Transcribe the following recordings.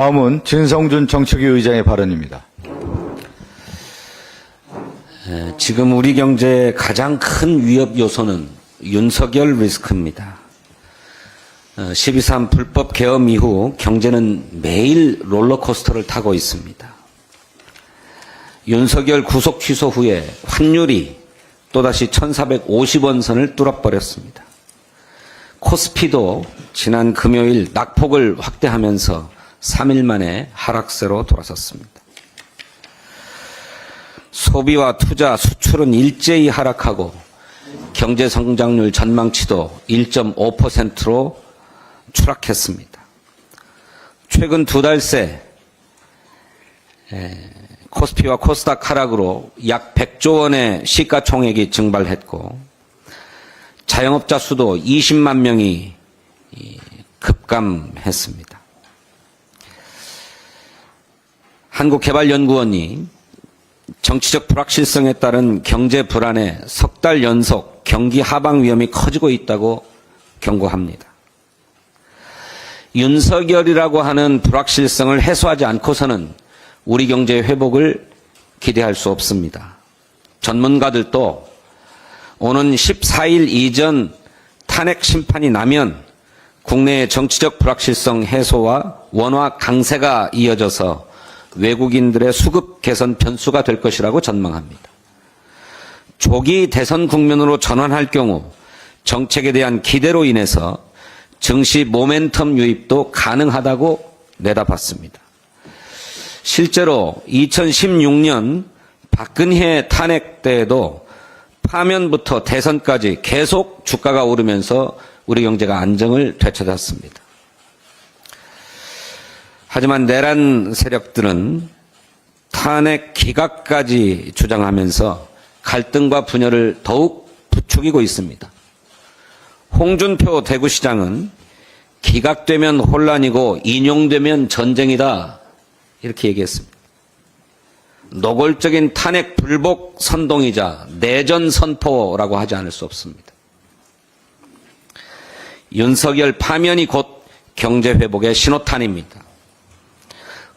다음은 진성준 정책위 의장의 발언입니다. 지금 우리 경제의 가장 큰 위협 요소는 윤석열 리스크입니다. 12.3 불법 계엄 이후 경제는 매일 롤러코스터를 타고 있습니다. 윤석열 구속 취소 후에 환율이 또다시 1,450원 선을 뚫어버렸습니다. 코스피도 지난 금요일 낙폭을 확대하면서 3일 만에 하락세로 돌아섰습니다. 소비와 투자, 수출은 일제히 하락하고 경제 성장률 전망치도 1.5%로 추락했습니다. 최근 두 달 새 코스피와 코스닥 하락으로 약 100조 원의 시가총액이 증발했고 자영업자 수도 20만 명이 급감했습니다. 한국개발연구원이 정치적 불확실성에 따른 경제 불안에 석 달 연속 경기 하방 위험이 커지고 있다고 경고합니다. 윤석열이라고 하는 불확실성을 해소하지 않고서는 우리 경제의 회복을 기대할 수 없습니다. 전문가들도 오는 14일 이전 탄핵 심판이 나면 국내의 정치적 불확실성 해소와 원화 강세가 이어져서 외국인들의 수급 개선 변수가 될 것이라고 전망합니다. 조기 대선 국면으로 전환할 경우 정책에 대한 기대로 인해서 증시 모멘텀 유입도 가능하다고 내다봤습니다. 실제로 2016년 박근혜 탄핵 때에도 파면부터 대선까지 계속 주가가 오르면서 우리 경제가 안정을 되찾았습니다. 하지만 내란 세력들은 탄핵 기각까지 주장하면서 갈등과 분열을 더욱 부추기고 있습니다. 홍준표 대구시장은 기각되면 혼란이고 인용되면 전쟁이다 이렇게 얘기했습니다. 노골적인 탄핵 불복 선동이자 내전 선포라고 하지 않을 수 없습니다. 윤석열 파면이 곧 경제 회복의 신호탄입니다.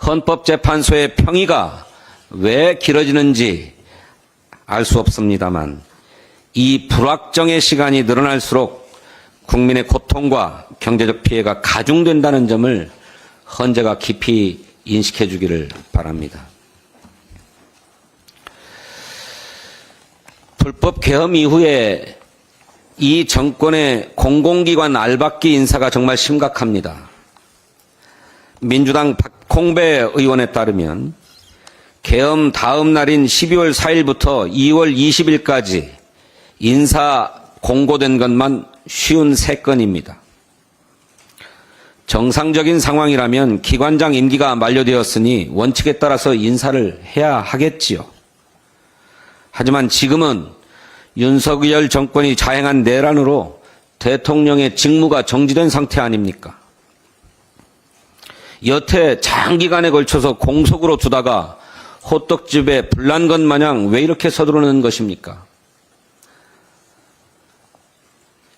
헌법재판소의 평의가 왜 길어지는지 알 수 없습니다만 이 불확정의 시간이 늘어날수록 국민의 고통과 경제적 피해가 가중된다는 점을 헌재가 깊이 인식해 주기를 바랍니다. 불법 계엄 이후에 이 정권의 공공기관 알박기 인사가 정말 심각합니다. 민주당 박홍배 의원에 따르면 계엄 다음 날인 12월 4일부터 2월 20일까지 인사 공고된 것만 53건입니다. 정상적인 상황이라면 기관장 임기가 만료되었으니 원칙에 따라서 인사를 해야 하겠지요. 하지만 지금은 윤석열 정권이 자행한 내란으로 대통령의 직무가 정지된 상태 아닙니까? 여태 장기간에 걸쳐서 공석으로 두다가 호떡집에 불난 것 마냥 왜 이렇게 서두르는 것입니까?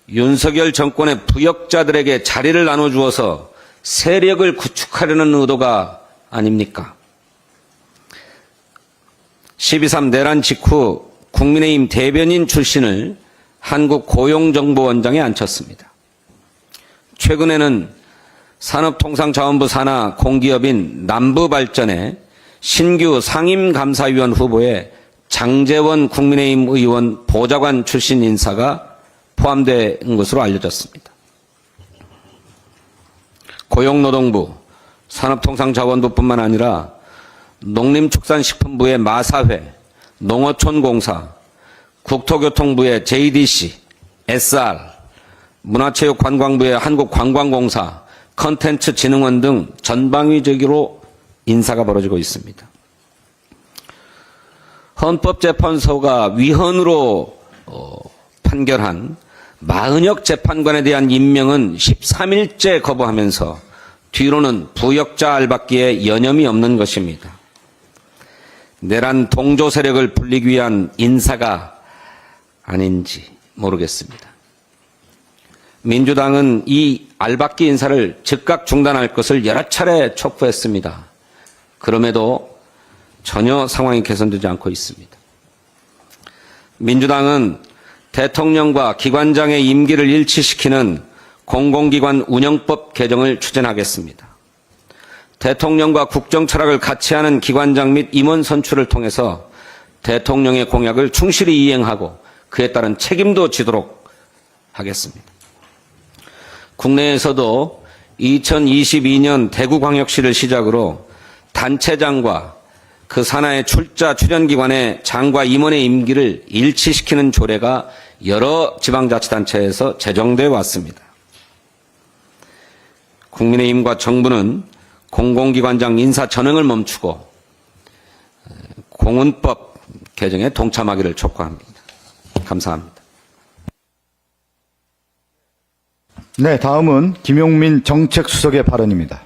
윤석열 정권의 부역자들에게 자리를 나눠주어서 세력을 구축하려는 의도가 아닙니까? 12.3 내란 직후 국민의힘 대변인 출신을 한국고용정보원장에 앉혔습니다. 최근에는 산업통상자원부 산하 공기업인 남부발전에 신규 상임감사위원 후보에 장제원 국민의힘 의원 보좌관 출신 인사가 포함된 것으로 알려졌습니다. 고용노동부, 산업통상자원부뿐만 아니라 농림축산식품부의 마사회, 농어촌공사, 국토교통부의 JDC, SR, 문화체육관광부의 한국관광공사, 컨텐츠진흥원 등 전방위적으로 인사가 벌어지고 있습니다. 헌법재판소가 위헌으로 판결한 마은혁 재판관에 대한 임명은 13일째 거부하면서 뒤로는 부역자 알박기에 여념이 없는 것입니다. 내란 동조 세력을 불리기 위한 인사가 아닌지 모르겠습니다. 민주당은 이 알박기 인사를 즉각 중단할 것을 여러 차례 촉구했습니다. 그럼에도 전혀 상황이 개선되지 않고 있습니다. 민주당은 대통령과 기관장의 임기를 일치시키는 공공기관 운영법 개정을 추진하겠습니다. 대통령과 국정 철학을 같이 하는 기관장 및 임원 선출을 통해서 대통령의 공약을 충실히 이행하고 그에 따른 책임도 지도록 하겠습니다. 국내에서도 2022년 대구광역시를 시작으로 단체장과 그 산하의 출전기관의 장과 임원의 임기를 일치시키는 조례가 여러 지방자치단체에서 제정되어 왔습니다. 국민의힘과 정부는 공공기관장 인사 전횡을 멈추고 공운법 개정에 동참하기를 촉구합니다. 감사합니다. 네, 다음은 김용민 정책수석의 발언입니다.